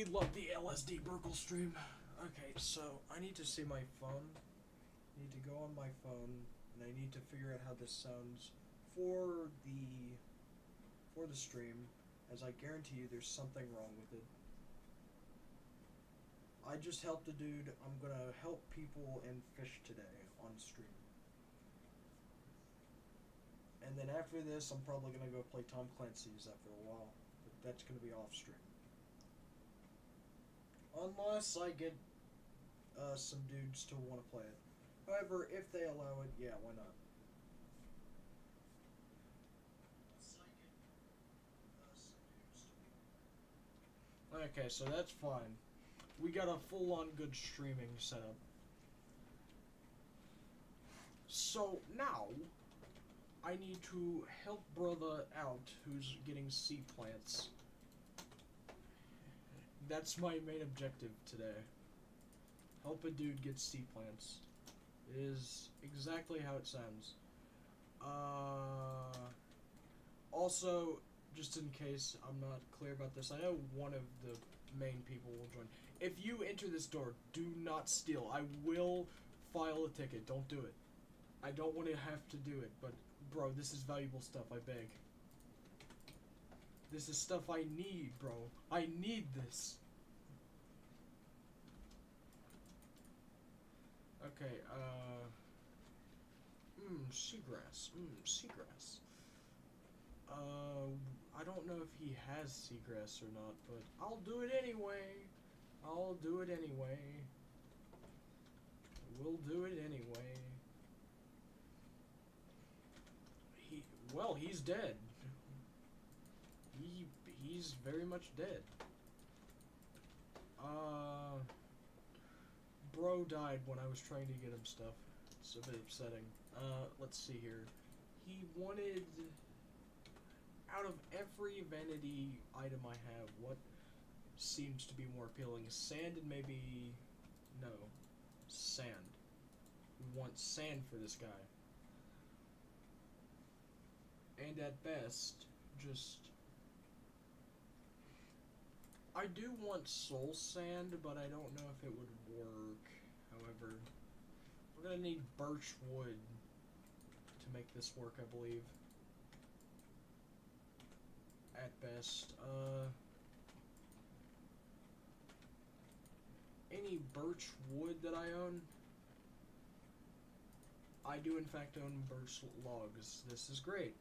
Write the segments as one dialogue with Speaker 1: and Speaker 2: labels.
Speaker 1: We love the LSD Brukel stream. Okay, so I need to see my phone. I need to go on my phone, and I need to figure out how this sounds for the stream, as I guarantee you there's something wrong with it. I just helped a dude. I'm gonna help people and fish today on stream. And then after this, I'm probably gonna go play Tom Clancy's after a while. But that's gonna be off stream. Unless I get some dudes to want to play it. However, if they allow it, yeah, why not? Okay, so that's fine. We got a full-on good streaming setup. So now, I need to help brother out who's getting sea plants. That's my main objective today. Help a dude get sea plants. It is exactly how it sounds. Also, just in case I'm not clear about this, I know one of the main people will join. If you enter this door, do not steal. I will file a ticket. Don't do it. I don't want to have to do it, but bro, this is valuable stuff, I beg. This is stuff I need, bro. I need this. Okay, seagrass. Seagrass. I don't know if he has seagrass or not, but I'll do it anyway. I'll do it anyway. We'll do it anyway. Well, he's dead. He's very much dead. Bro died when I was trying to get him stuff. It's a bit upsetting. Let's see here. He wanted, out of every vanity item I have, what seems to be more appealing? Sand and maybe, no, sand. We want sand for this guy. And at best, just... I do want soul sand, but I don't know if it would work. However, we're gonna need birch wood to make this work, I believe. At best. Any birch wood that I own? I do in fact own birch logs. This is great.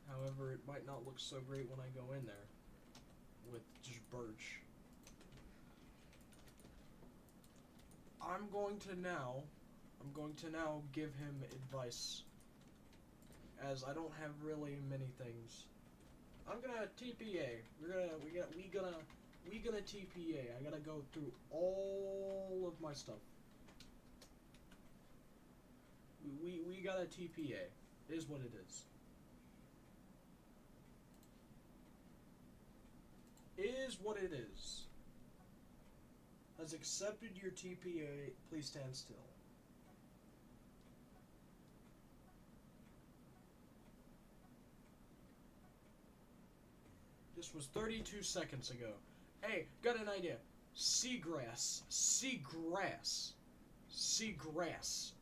Speaker 1: However, it might not look so great when I go in there with just birch. I'm going to now give him advice, as I don't have really many things. I'm gonna TPA. We gonna TPA. I gotta go through all of my stuff. We gotta TPA. It is what it is. Is what it is. Has accepted your TPA. Please stand still. This was 32 seconds ago. Hey, got an idea. Seagrass. Seagrass. Seagrass.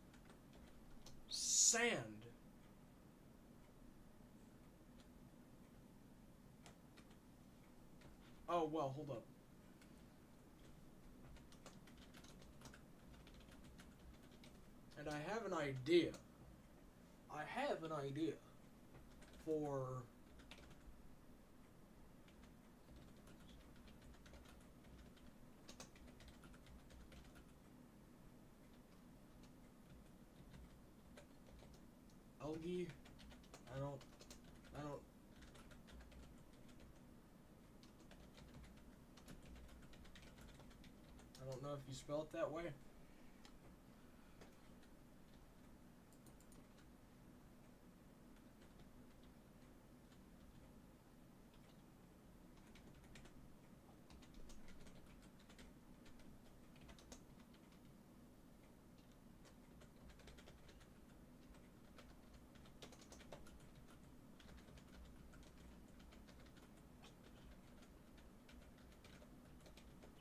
Speaker 1: Sand. Oh, well, hold up. And I have an idea. I have an idea for... algae. I don't know if you spell it that way.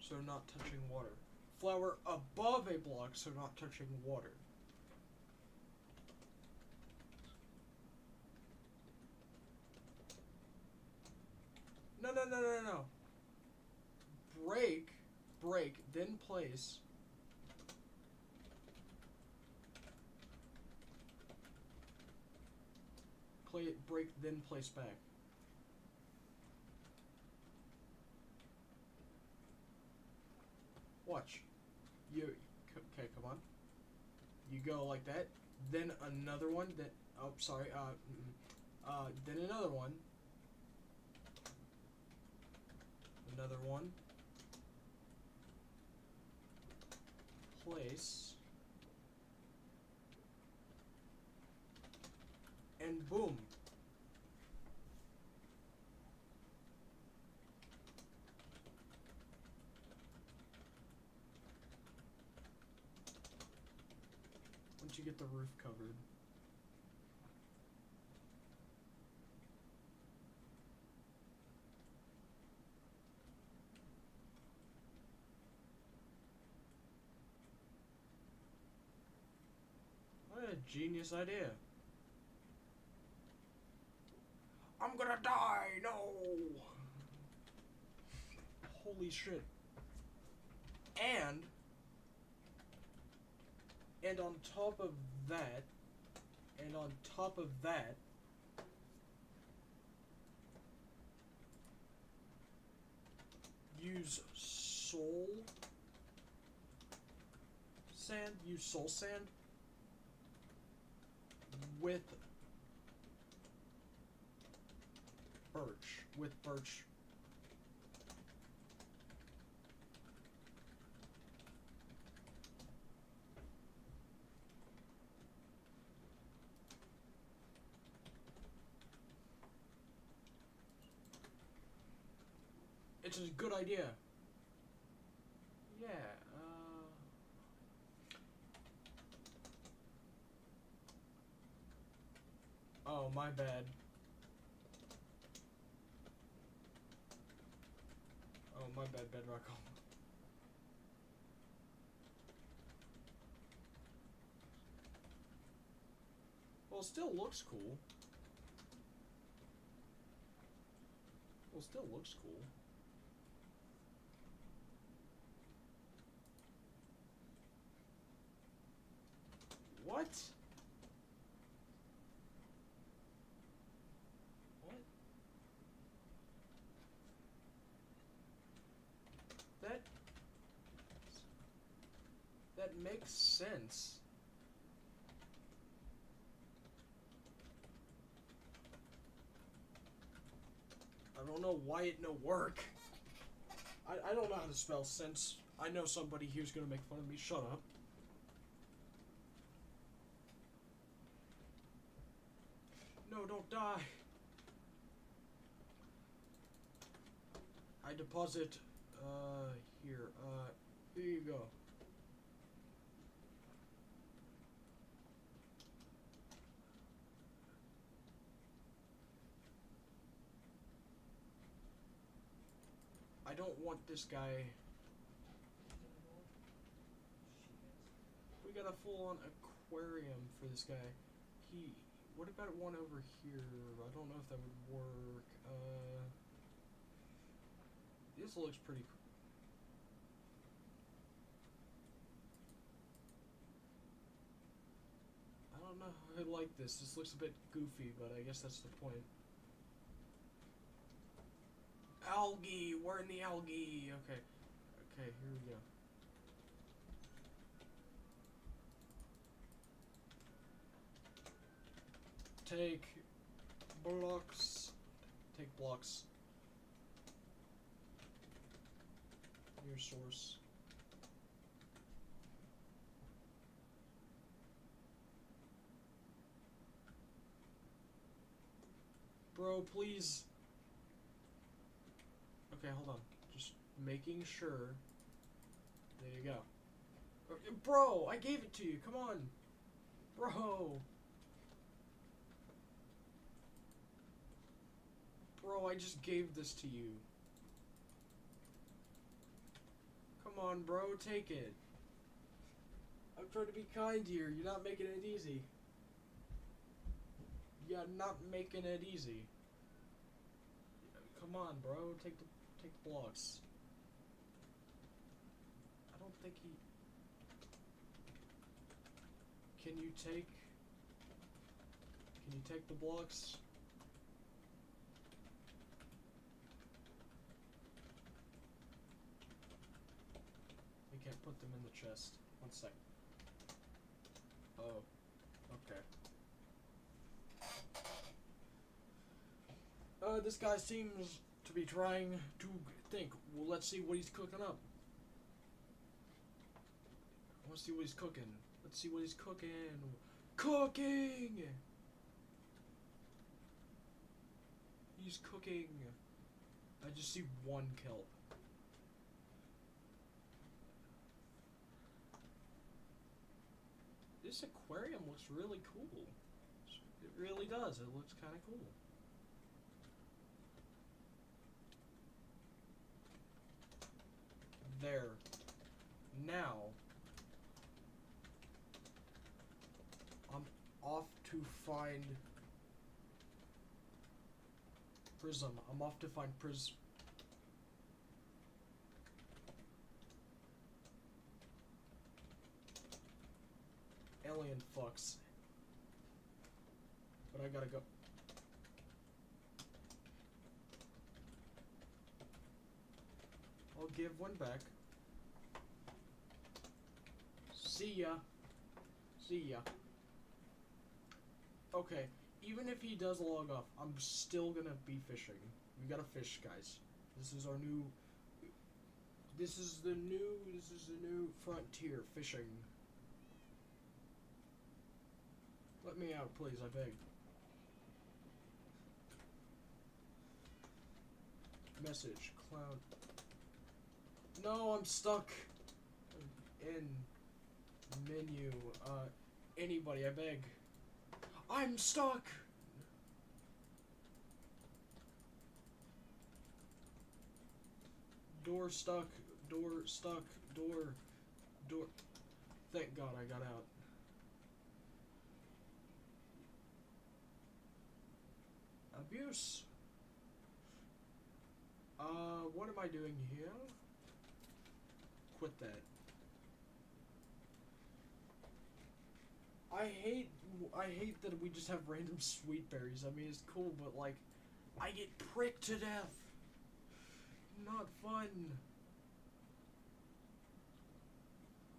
Speaker 1: so not touching water. Flower above a block, so not touching water. No, no, no, no, no. Break, then place. Break, then place back. Watch. Okay, come on. You go like that, then another one, then, oh, sorry, then another one. Another one. Place. And boom. Once you get the roof covered. What a genius idea. I'm gonna die! No! Holy shit. And on top of that, use soul sand with birch. It's a good idea. Yeah, oh, my bad. Oh, my bad, Bedrock. Well, it still looks cool. What? What? That makes sense. I don't know why it no work. I don't know how to spell sense. I know somebody here's gonna make fun of me. Shut up. No, don't die. I deposit, here you go. I don't want this guy. We got a full-on aquarium for this guy. What about one over here? I don't know if that would work. This looks pretty cool. I don't know how I like this. This looks a bit goofy, but I guess that's the point. Algae! We're in the algae! Okay. Okay, here we go. Take blocks. Take blocks. Your source. Bro, please. Okay, hold on. Just making sure. There you go. Bro, I gave it to you. Come on. Bro. Bro, I just gave this to you. Come on, bro, take it. I'm trying to be kind here. You're not making it easy. You're not making it easy. Come on, bro. Take the blocks. I don't think he... Can you take the blocks? We can't put them in the chest. One sec. Oh, okay. This guy seems to be trying to think. Well, let's see what he's cooking up. I want to see what he's cooking. Let's see what he's cooking. Cooking! He's cooking. I just see one kelp. This aquarium looks really cool. It really does. It looks kind of cool. There. Now, I'm off to find Prism. I'm off to find Prism. Alien fucks. But I gotta go. I'll give one back. See ya. See ya. Okay, even if he does log off, I'm still gonna be fishing. We gotta fish, guys. This is our new... This is the new frontier, fishing. Let me out, please, I beg. Message, cloud. No, I'm stuck in menu. Anybody, I beg. I'm stuck! Door stuck, door stuck, door. Thank God I got out. Abuse. What am I doing here? Quit that. I hate that we just have random sweet berries. I mean, it's cool, but like, I get pricked to death. Not fun.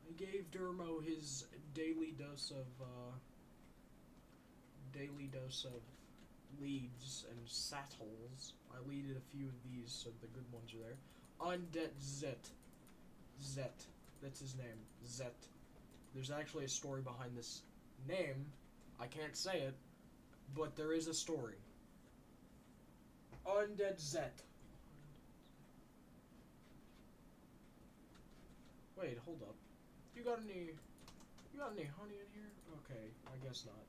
Speaker 1: I gave Dermo his daily dose of leads and sattles. I leaded a few of these, so the good ones are there. Undead Zet. That's his name. Zet. There's actually a story behind this name. I can't say it, but there is a story. Undead Zet. Wait, hold up. You got any honey in here? Okay, I guess not.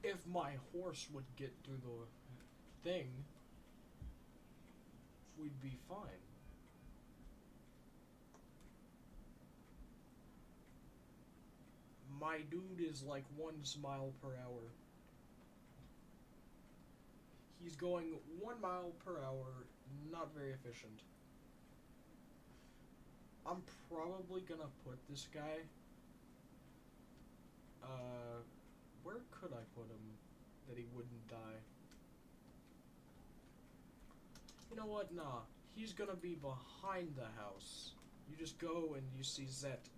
Speaker 1: If my horse would get through the thing, we'd be fine. My dude is like 1 mile per hour. He's going 1 mile per hour, not very efficient. I'm probably gonna put this guy, where could I put him that he wouldn't die? You know what? Nah. He's gonna be behind the house. You just go and you see Zet.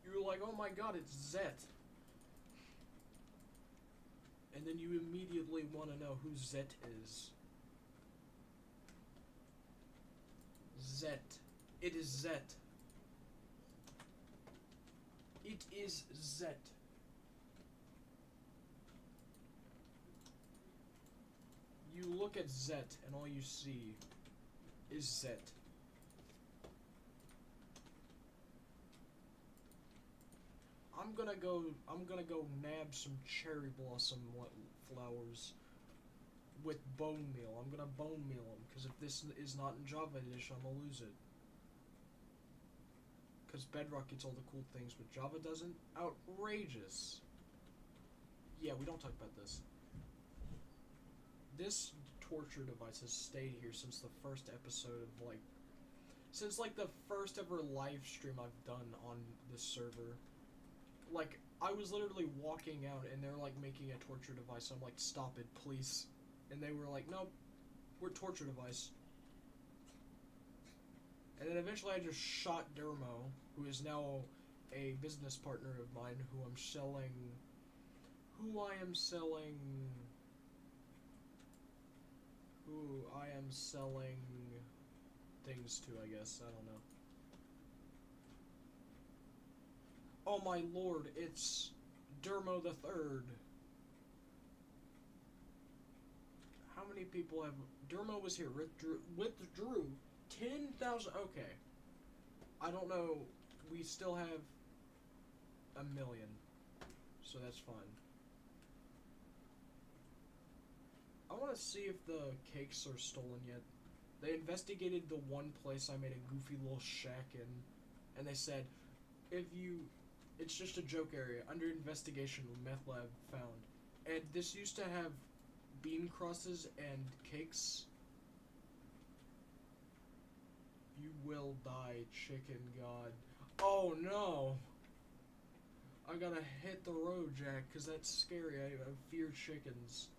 Speaker 1: You're like, oh my god, it's Zet. And then you immediately want to know who Zet is. Zet. It is Zet. It is Zet. You look at Zet and all you see is Zet. I'm gonna go nab some cherry blossom flowers with bone meal. I'm gonna bone meal him, because if this is not in Java Edition, I'm gonna lose it. Because Bedrock gets all the cool things, but Java doesn't? Outrageous. Yeah, we don't talk about this. This torture device has stayed here since the first episode of, like... Since, like, the first ever live stream I've done on this server. Like, I was literally walking out, and they're, like, making a torture device. I'm like, stop it, please. And they were like, nope, we're torture device. And then eventually I just shot Dermo, who is now a business partner of mine, who I am selling things to, I guess. I don't know. Oh my lord, it's Dermo the Third. How many people have... Dermo was here, withdrew 10,000... Okay. I don't know. We still have 1 million. So that's fine. I want to see if the cakes are stolen yet. They investigated the one place I made a goofy little shack in. And they said, if you... It's just a joke area. Under investigation, meth lab found. And this used to have bean crosses and cakes. You will die, chicken god. Oh no! I gotta hit the road, Jack, because that's scary. I fear chickens.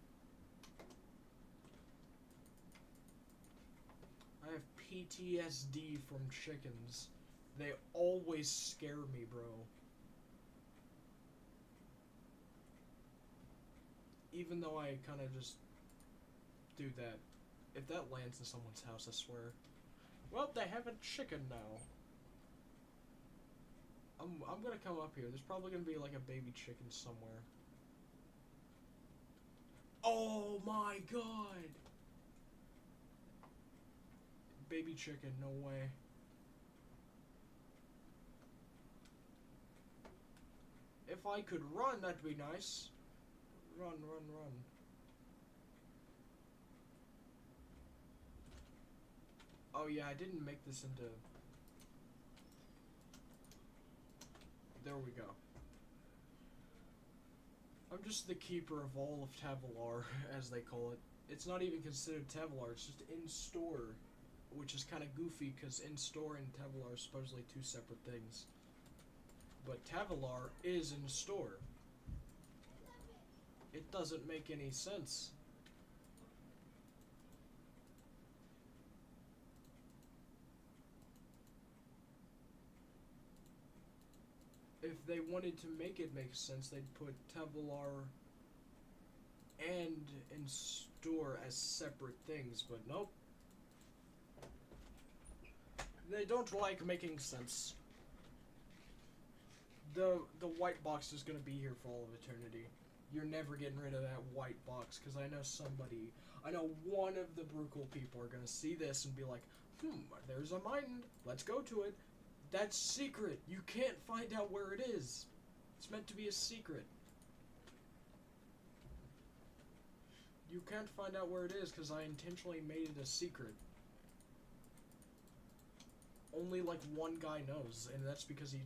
Speaker 1: I have PTSD from chickens. They always scare me, bro. Even though I kind of just do that. If that lands in someone's house, I swear. Well, they have a chicken now. I'm gonna come up here. There's probably gonna be like a baby chicken somewhere. Oh my god! Baby chicken, no way. If I could run, that'd be nice. Run, run, run. Oh yeah, I didn't make this into... There we go. I'm just the keeper of all of Tavalar, as they call it. It's not even considered Tavalar, it's just in-store. Which is kind of goofy, because in-store and Tavalar are supposedly two separate things. But Tavalar is in-store. It doesn't make any sense. If they wanted to make it make sense, they'd put Tavalar and in-store as separate things, but nope. They don't like making sense. The white box is gonna be here for all of eternity. You're never getting rid of that white box, because I know one of the Brukel people are gonna see this and be like, there's a mine, let's go to it. That's secret. You can't find out where it is. It's meant to be a secret. You can't find out where it is because I intentionally made it a secret. Only like one guy knows, and that's because he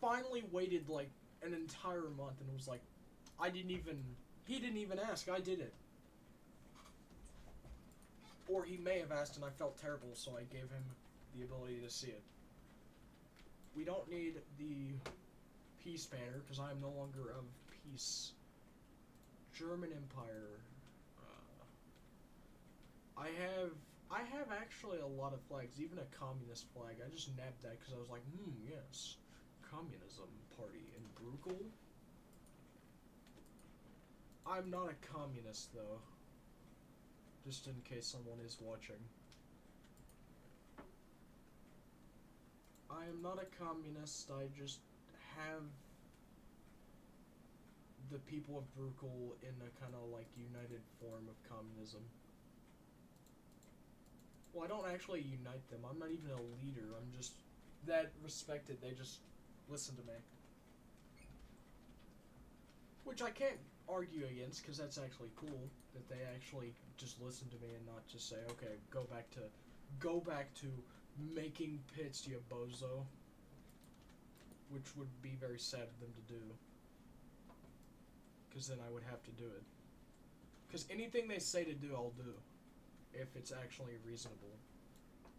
Speaker 1: finally waited like an entire month and was like, he didn't even ask, I did it. Or he may have asked and I felt terrible, so I gave him the ability to see it. We don't need the peace banner because I am no longer of peace. German Empire. I have actually a lot of flags, even a communist flag. I just nabbed that because I was like, yes, communism party in Brukel. I'm not a communist though, just in case someone is watching. I am not a communist, I just have the people of Brukel in a kind of like united form of communism. Well, I don't actually unite them, I'm not even a leader, I'm just that respected, they just listen to me. Which I can't argue against, because that's actually cool that they actually just listen to me and not just say, okay, go back to making pits, you bozo, which would be very sad of them to do, because then I would have to do it, because anything they say to do, I'll do, if it's actually reasonable.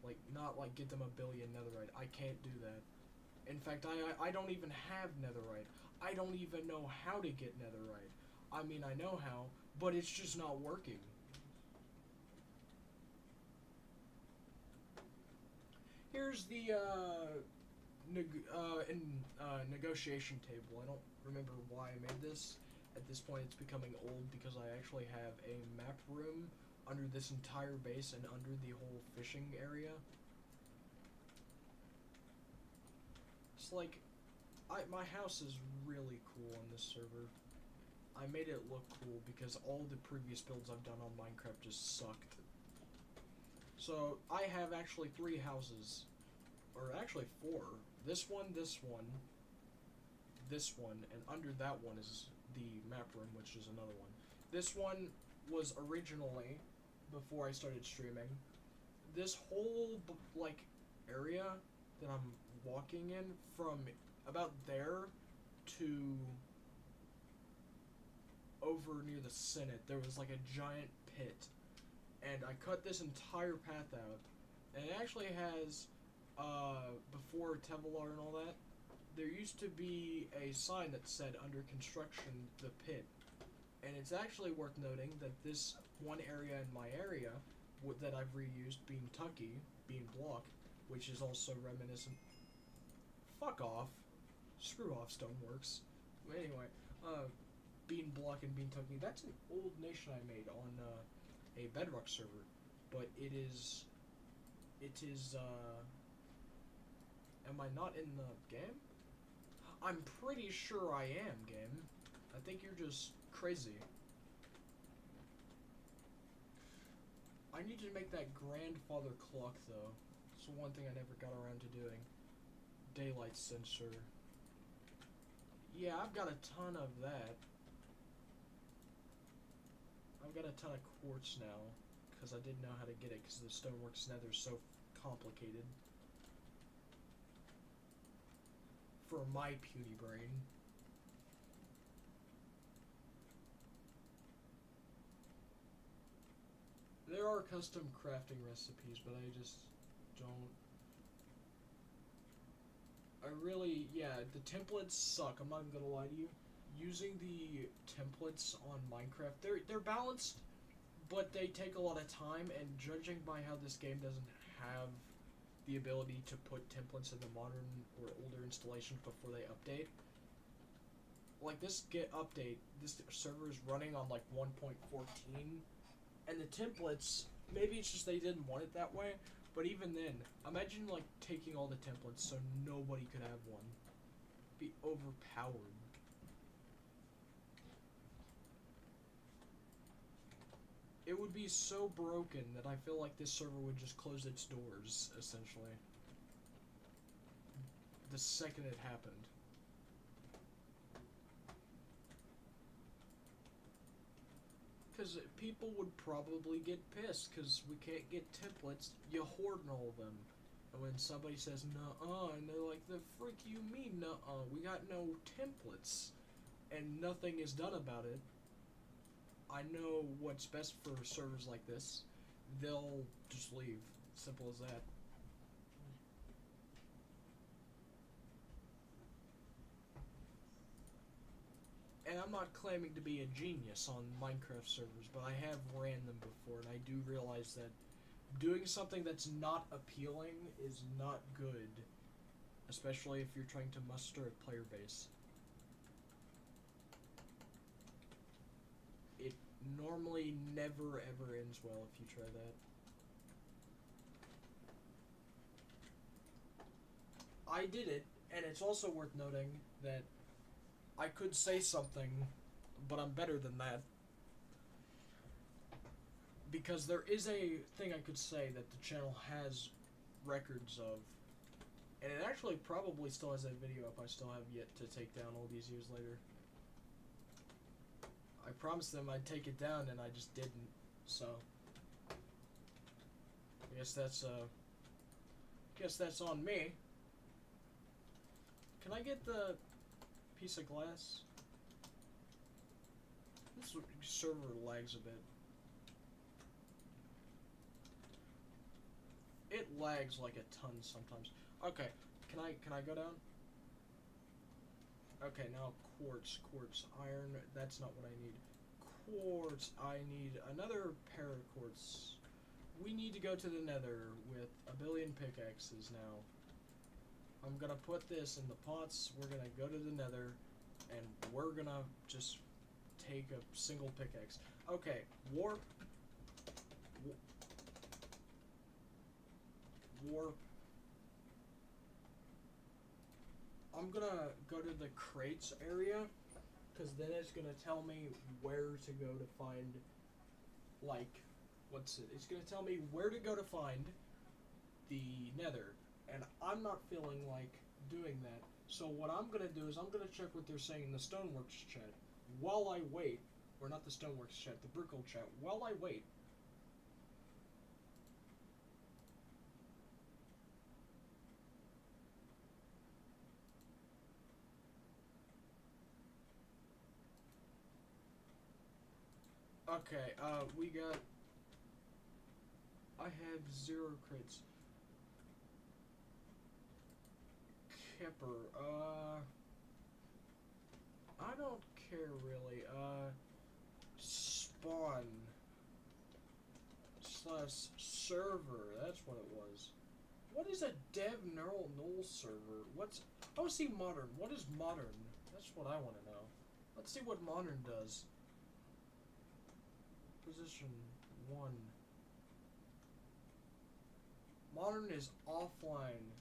Speaker 1: Like, not like get them a billion netherite. I can't do that. In fact, I don't even have netherite. I don't even know how to get netherite. I mean, I know how, but it's just not working. Here's the negotiation table. I don't remember why I made this. At this point, it's becoming old because I actually have a map room under this entire base and under the whole fishing area. It's like, my house is really cool on this server. I made it look cool because all the previous builds I've done on Minecraft just sucked. So, I have actually 3 houses. Or actually 4. This one, this one, this one, and under that one is the map room, which is another one. This one was originally, before I started streaming, this whole, like, area that I'm walking in, from about there to over near the Senate, there was like a giant pit, and I cut this entire path out, and it actually has, before Tevelar and all that, there used to be a sign that said under construction the pit, and it's actually worth noting that this one area in my area that I've reused, being Tucky, being Block, which is also reminiscent. Fuck off. Screw off, Stoneworks. Anyway, Bean Block and Bean Tucky, that's an old nation I made on a Bedrock server, but it is, am I not in the game? I'm pretty sure I am, game. I think you're just crazy. I need to make that grandfather clock, though. It's one thing I never got around to doing. Daylight sensor. Yeah, I've got a ton of that. I've got a ton of quartz now, because I didn't know how to get it, because the Stoneworks Nether is so complicated. For my puny brain. There are custom crafting recipes, but I just don't. I really, yeah, the templates suck, I'm not even gonna lie to you. Using the templates on Minecraft, they're balanced, but they take a lot of time, and judging by how this game doesn't have the ability to put templates in the modern or older installations before they update, like this update, this server is running on like 1.14, and the templates, maybe it's just they didn't want it that way, but even then, imagine like taking all the templates so nobody could have one. Be overpowered. It would be so broken that I feel like this server would just close its doors, essentially. The second it happened. Because people would probably get pissed because we can't get templates. You hoard all of them. And when somebody says, nuh-uh, and they're like, the freak you mean, nuh-uh? We got no templates. And nothing is done about it. I know what's best for servers like this. They'll just leave. Simple as that. And I'm not claiming to be a genius on Minecraft servers, but I have ran them before, and I do realize that doing something that's not appealing is not good, especially if you're trying to muster a player base. It normally never ever ends well if you try that. I did it, and it's also worth noting that I could say something, but I'm better than that. Because there is a thing I could say that the channel has records of, and it actually probably still has that video up I still have yet to take down all these years later. I promised them I'd take it down, and I just didn't. So I guess that's on me. Can I get the piece of glass? This server lags a bit. It lags like a ton sometimes. Okay, can I go down? Okay, now quartz, iron. That's not what I need. Quartz. I need another pair of quartz. We need to go to the Nether with a billion pickaxes now. I'm gonna put this in the pots. We're gonna go to the Nether, and we're gonna just take a single pickaxe. Okay, warp. Warp. I'm gonna go to the crates area, because then it's gonna tell me where to go to find, like, it's gonna tell me where to go to find the Nether, and I'm not feeling like doing that. So what I'm gonna do is I'm gonna check what they're saying in the Stoneworks chat while I wait, or not the Stoneworks chat, the Brukel chat, while I wait. Okay, we got... I have 0 crates. Kipper, I don't care really, spawn / server, that's what it was. What is a dev neural null server? Oh, see, modern. What is modern? That's what I want to know. Let's see what modern does. Position 1. Modern is offline.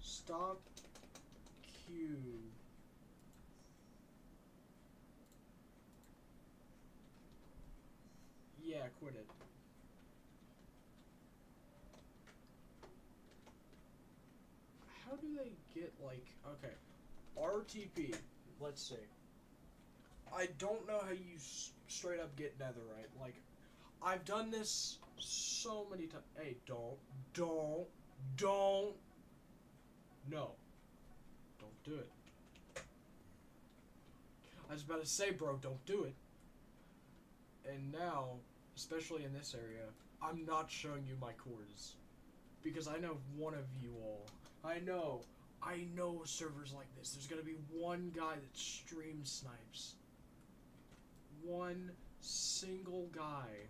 Speaker 1: Stop queue. Yeah, quit it. How do they get, like, okay, RTP, let's see. I don't know how you straight up get netherite. Like, I've done this so many times. Hey, don't. No. Don't do it. I was about to say, bro, don't do it. And now, especially in this area, I'm not showing you my cores. Because I know one of you all. I know servers like this. There's gonna be one guy that stream snipes. One single guy.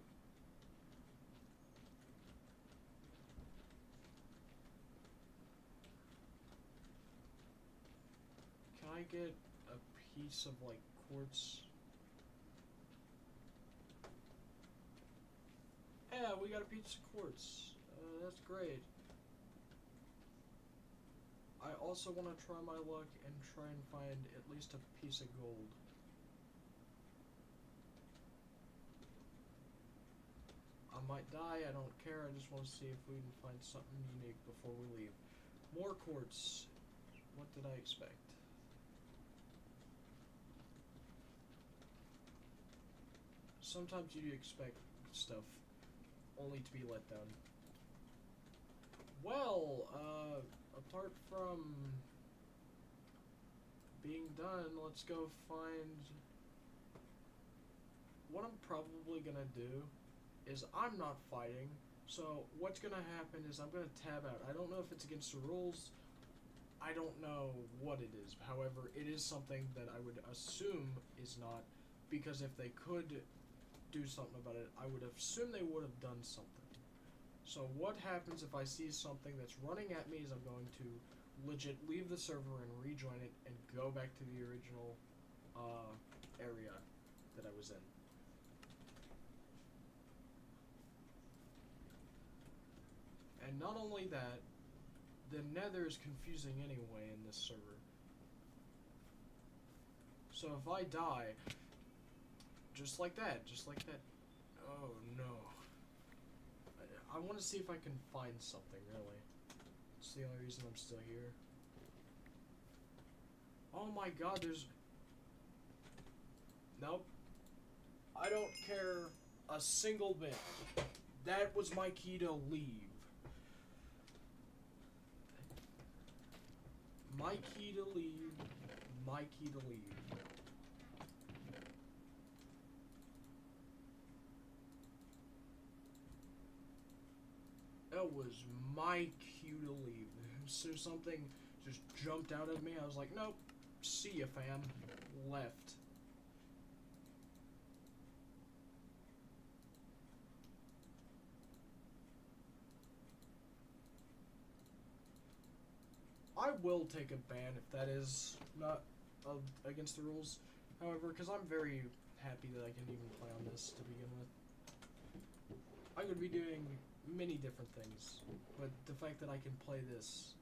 Speaker 1: Can I get a piece of, like, quartz? Yeah, we got a piece of quartz. That's great. I also want to try my luck and try and find at least a piece of gold. I might die, I don't care, I just want to see if we can find something unique before we leave. More quartz. What did I expect? Sometimes you expect stuff only to be let down. Well, apart from being done, let's go find... What I'm probably gonna do is I'm not fighting, so what's gonna happen is I'm gonna tab out. I don't know if it's against the rules, I don't know what it is. However, it is something that I would assume is not, because if they could do something about it, I would assume they would have done something. So what happens if I see something that's running at me is I'm going to legit leave the server and rejoin it and go back to the original area that I was in. And not only that, the Nether is confusing anyway in this server. So if I die, just like that, oh no. I want to see if I can find something, really. It's the only reason I'm still here. Oh my god, there's... Nope, I don't care a single bit. That was my key to leave. My key to leave. My key to leave. That was my cue to leave. So something just jumped out at me. I was like, nope. See ya, fam. Left. I will take a ban if that is not against the rules. However, because I'm very happy that I can even play on this to begin with. I could be doing many different things, but the fact that I can play this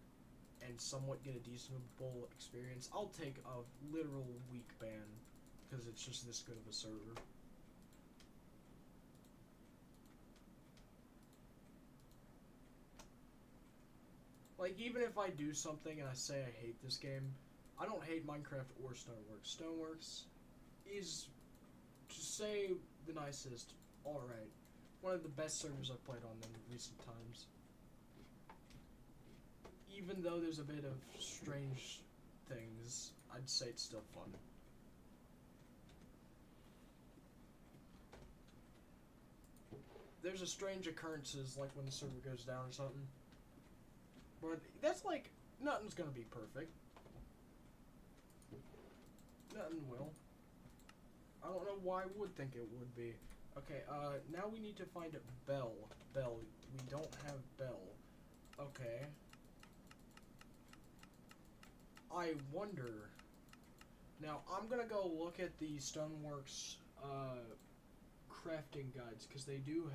Speaker 1: and somewhat get a decent experience, I'll take a literal week ban because it's just this good of a server. Like, even if I do something and I say I hate this game, I don't hate Minecraft or Stoneworks. Stoneworks is, to say the nicest, alright. One of the best servers I've played on in recent times. Even though there's a bit of strange things, I'd say it's still fun. There's a strange occurrences, like when the server goes down or something. But that's like, nothing's gonna be perfect. Nothing will. I don't know why I would think it would be. Okay, now we need to find Bell. Bell. We don't have Bell. Okay. I wonder. Now, I'm gonna go look at the Stoneworks, crafting guides, because they do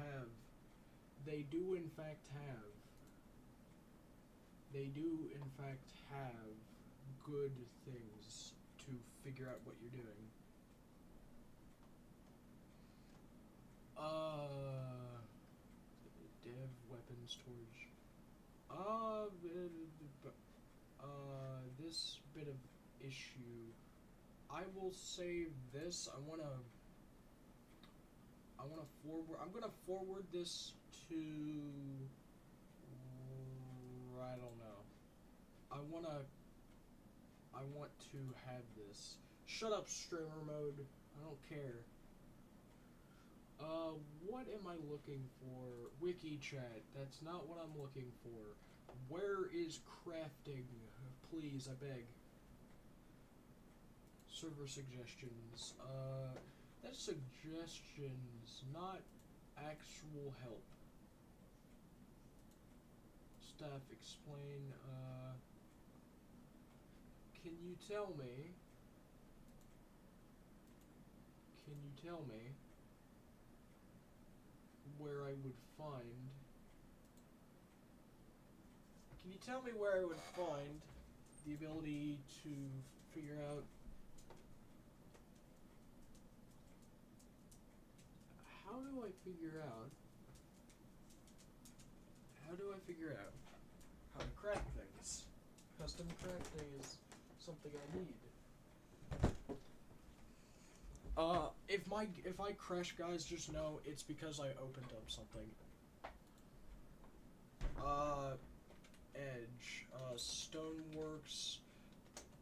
Speaker 1: in fact have good things to figure out what you're doing. Dev weapon storage. This bit of issue. I will save this. I'm gonna forward this to, I don't know. I want to have this. Shut up, streamer mode. I don't care. What am I looking for? Wiki chat. That's not what I'm looking for. Where is crafting? Please, I beg. Server suggestions. That's suggestions, not actual help. Staff explain. Can you tell me? Where I would find? Can you tell me where I would find the ability to figure out how do I figure out how to craft things? Custom crafting is something I need. If I crash, guys, just know it's because I opened up something. Edge, Stoneworks.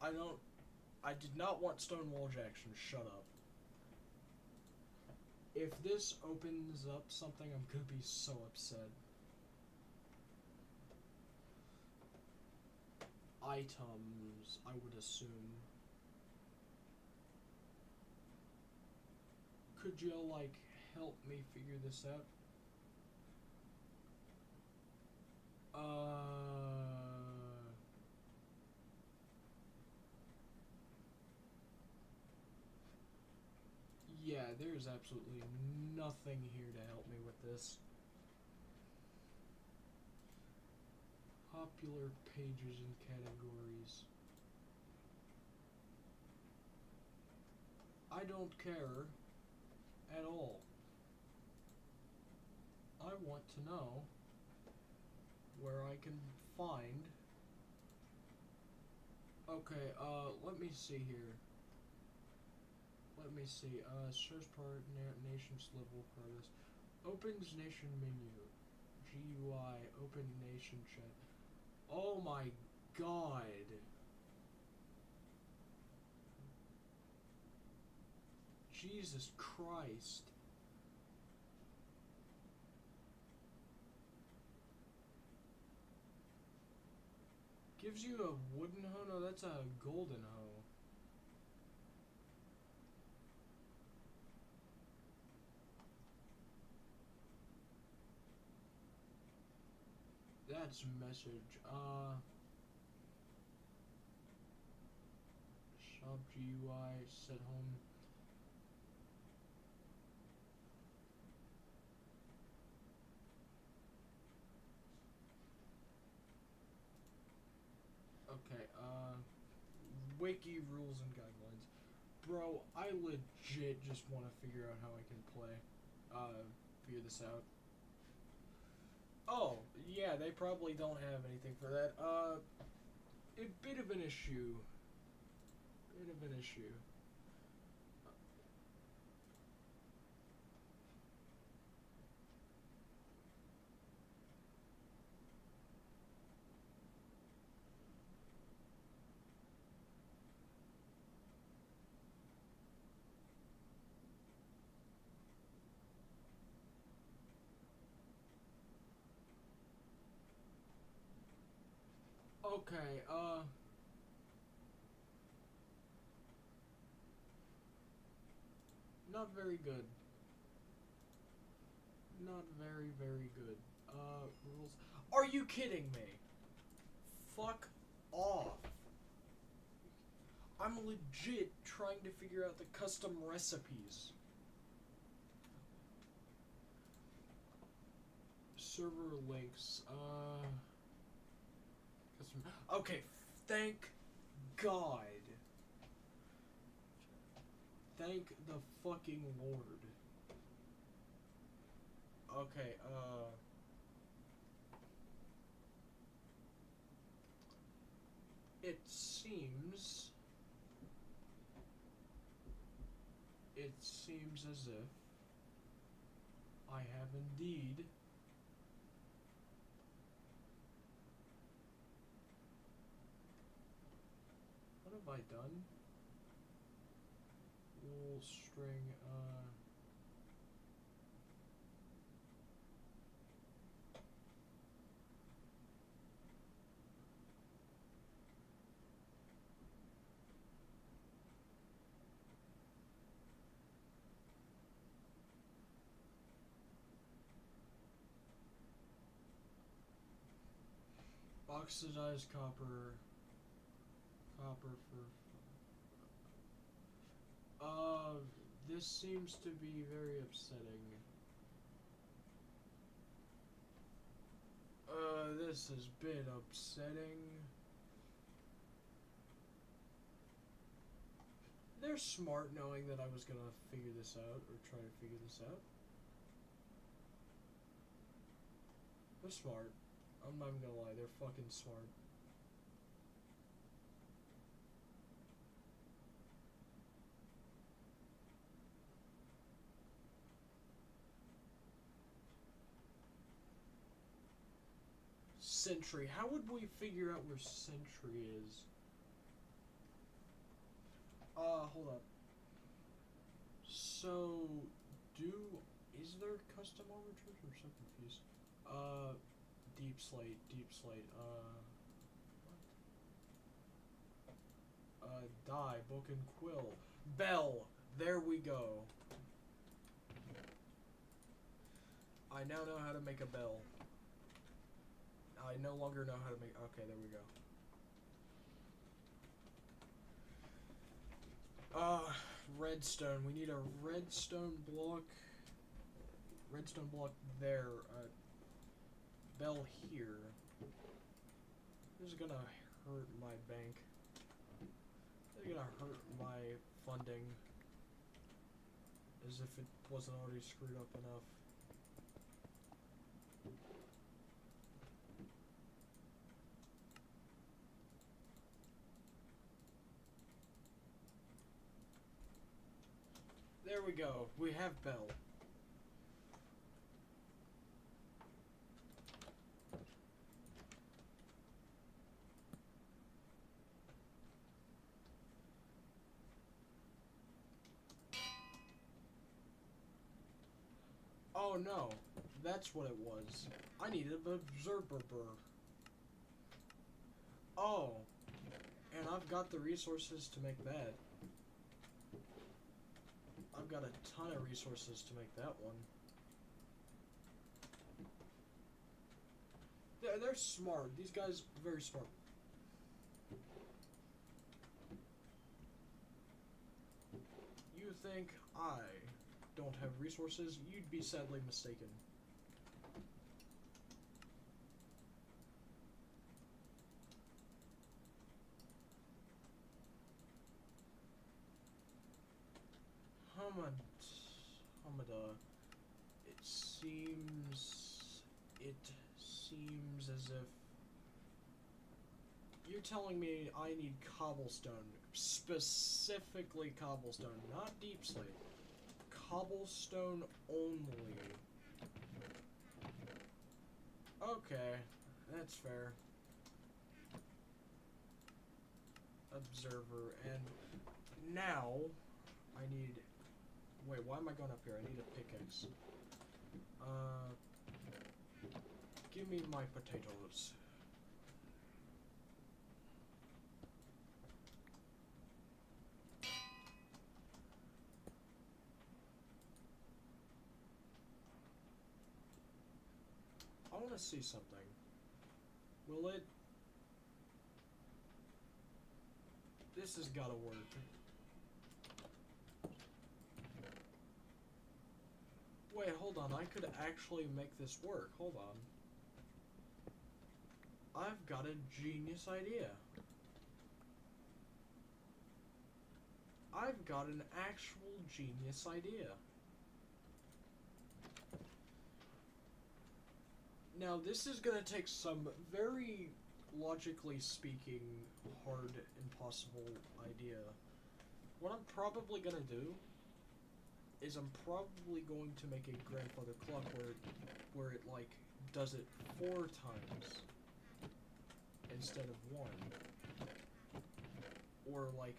Speaker 1: I did not want Stonewall Jackson. Shut up. If this opens up something, I'm gonna be so upset. Items, I would assume. Could you, like, help me figure this out? Yeah, there's absolutely nothing here to help me with this. Popular pages and categories. I don't care at all. I want to know where I can find. Okay, let me see here. Let me see. Search part nation's level of progress. Opens nation menu. GUI. Open nation chat. Oh my god. Jesus Christ. Gives you a wooden hoe? No, that's a golden hoe. That's message. Shop GUI, set home. Okay, wiki rules and guidelines. Bro, I legit just want to figure out how I can play. Figure this out. Oh, yeah, they probably don't have anything for that. A bit of an issue. Bit of an issue. Okay, not very good. Not very, very good. Rules. Are you kidding me? Fuck off. I'm legit trying to figure out the custom recipes. Server links. Custom. Okay, thank God. Thank the fucking Lord. Okay, it seems as if I have indeed what have I done? Wool string, oxidized copper for this seems to be very upsetting. This has been upsetting. They're smart knowing that I was gonna figure this out, or try to figure this out. They're smart. I'm not even gonna lie, they're fucking smart. Sentry. How would we figure out where Sentry is? Hold up. So, is there custom overtures? I'm so confused. Deep slate, what? Die, book and quill. Bell! There we go. I now know how to make a bell. I no longer know how to make... Okay, there we go. Redstone. We need a redstone block. Redstone block there. Bell here. This is gonna hurt my bank. This is gonna hurt my funding. As if it wasn't already screwed up enough. we go. We have Bell. Oh no, that's what it was. I needed an observer. Oh, and I've got the resources to make that. I've got a ton of resources to make that one. They're smart. These guys are very smart. You think I don't have resources? You'd be sadly mistaken. Hamada. It seems as if you're telling me I need cobblestone, specifically cobblestone, not deep slate. Cobblestone only. Okay, that's fair. Observer, and now I need. Wait, why am I going up here? I need a pickaxe. Give me my potatoes. I want to see something. Will it? This has got to work. Wait, hold on. I could actually make this work. Hold on. I've got a genius idea. I've got an actual genius idea. Now, this is going to take some very, logically speaking, hard, impossible idea. What I'm probably going to do is I'm probably going to make a grandfather clock where it like does it 4 times instead of 1, or like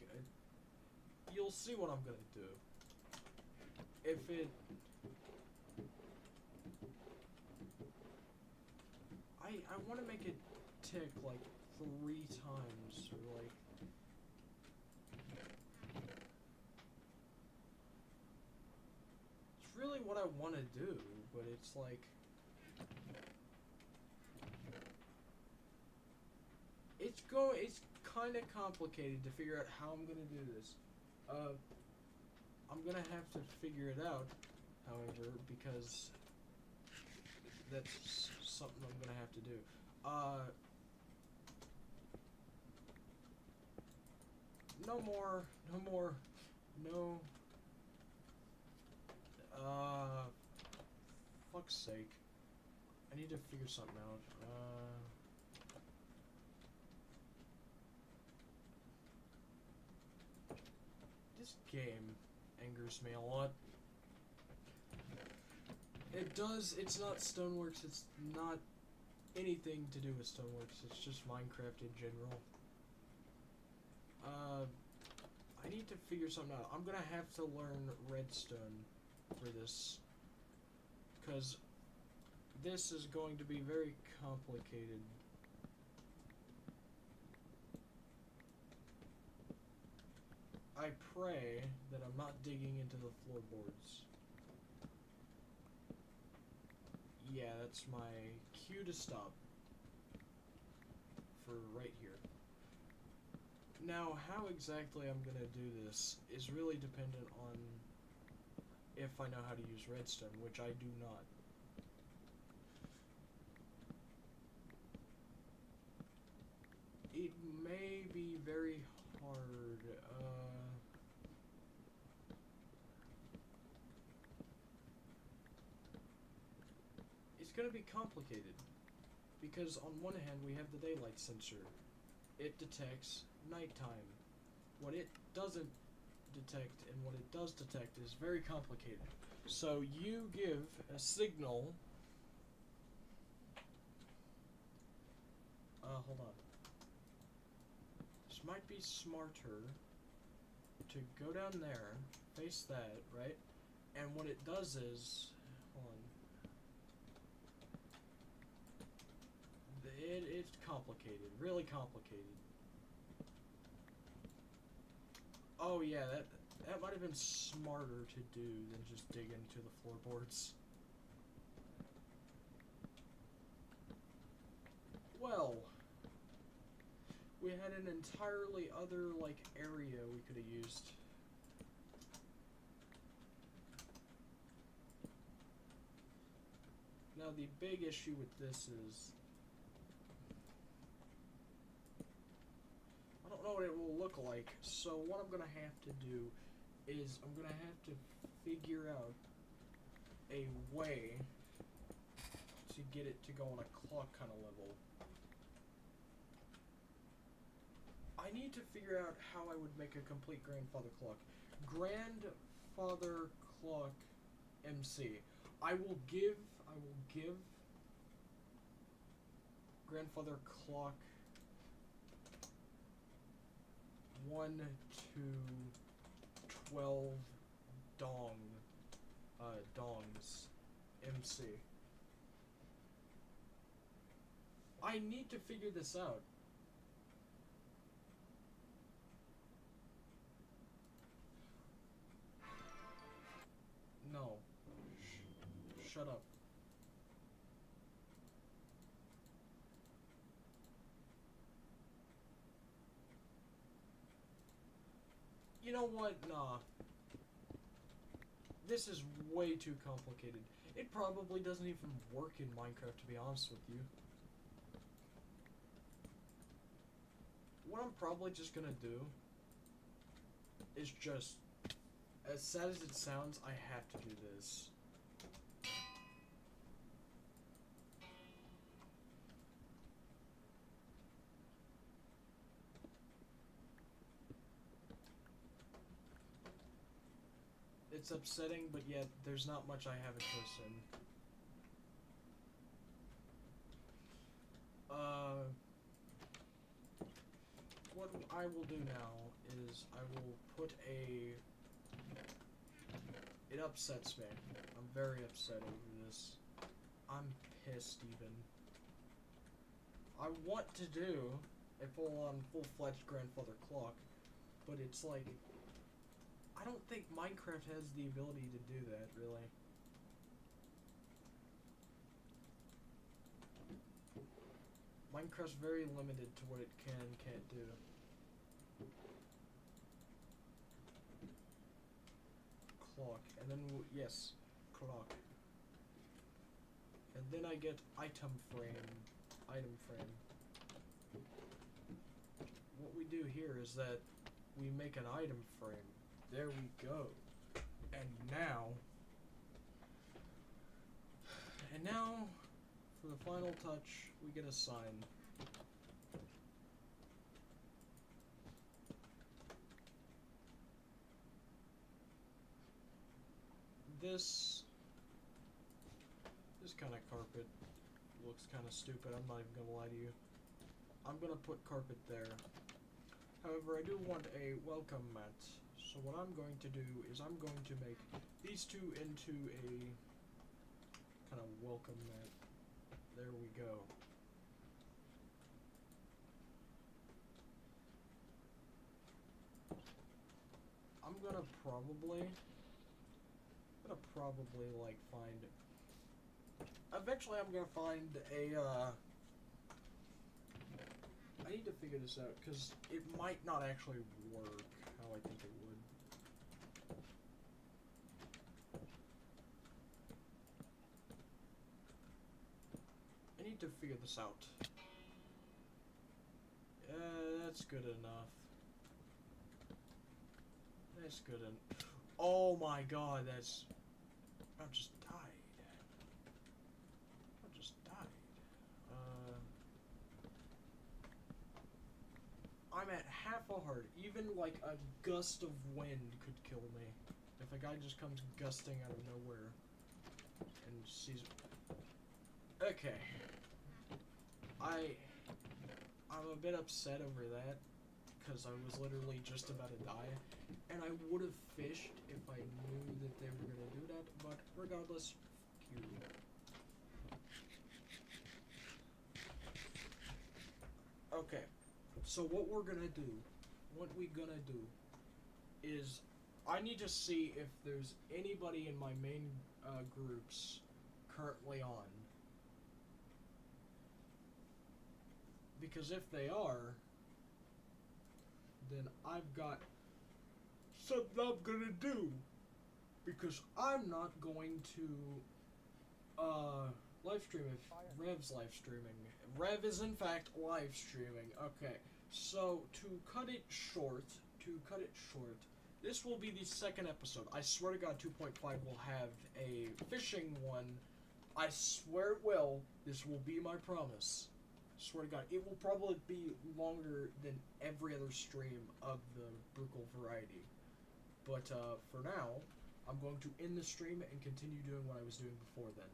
Speaker 1: you'll see what I'm gonna do. If it, I want to make it tick like 3 times, or like. Really what I want to do, but it's like it's kind of complicated to figure out how I'm gonna do this. I'm gonna have to figure it out, however, because that's something I'm gonna have to do. No more, no. Fuck's sake. I need to figure something out. This game angers me a lot. It does, it's not Stoneworks, it's not anything to do with Stoneworks, it's just Minecraft in general. I need to figure something out. I'm gonna have to learn redstone for this, because this is going to be very complicated. I pray that I'm not digging into the floorboards. Yeah, that's my cue to stop for right here. Now, how exactly I'm gonna do this is really dependent on if I know how to use redstone, which I do not. It may be very hard. It's gonna be complicated, because on one hand we have the daylight sensor. It detects nighttime. What it doesn't detect, and what it does detect is very complicated. So you give a signal. Hold on. This might be smarter to go down there, face that, right? And what it does is, hold on. It's complicated, really complicated. Oh yeah, that might have been smarter to do than just dig into the floorboards. Well, we had an entirely other, like, area we could have used. Now the big issue with this is, I don't know what it will look like, so what I'm gonna have to do is I'm gonna have to figure out a way to get it to go on a clock kind of level. I need to figure out how I would make a complete grandfather clock. Grandfather clock MC. I will give grandfather clock 1 to 12 dongs MC. I need to figure this out. No. Shut up. You know what? Nah. This is way too complicated. It probably doesn't even work in Minecraft, to be honest with you. What I'm probably just gonna do is just, as sad as it sounds, I have to do this. It's upsetting, but yet there's not much I have a choice in. What I will do now is I will put a... It upsets me. I'm very upset over this. I'm pissed even. I want to do a full-on, full-fledged grandfather clock, but it's like... I don't think Minecraft has the ability to do that, really. Minecraft's very limited to what it can and can't do. Clock, and then, yes, clock. And then I get item frame. What we do here is that we make an item frame. There we go. And now, for the final touch, we get a sign. This kind of carpet looks kind of stupid, I'm not even gonna lie to you. I'm gonna put carpet there. However, I do want a welcome mat. So what I'm going to do is I'm going to make these two into a kind of welcome mat. There we go. I'm gonna probably like find... Eventually I'm gonna find a, I need to figure this out, because it might not actually work how I think it would. I need to figure this out. That's good enough. That's good enough. Oh my god, that's... I just died. I just died. I'm at half a heart, even like a gust of wind could kill me. If a guy just comes gusting out of nowhere and sees... Okay. I'm a bit upset over that, because I was literally just about to die, and I would have fished if I knew that they were going to do that, but regardless, fuck you. Okay, so what we're going to do, is I need to see if there's anybody in my main groups currently on. Because if they are, then I've got something I'm gonna do. Because I'm not going to live stream if Rev's live streaming. Rev is in fact live streaming. Okay, so to cut it short, this will be the second episode. I swear to God, 2.5 will have a fishing one. I swear it will. This will be my promise. Swear to God, it will probably be longer than every other stream of the Brukel variety. But for now, I'm going to end the stream and continue doing what I was doing before then.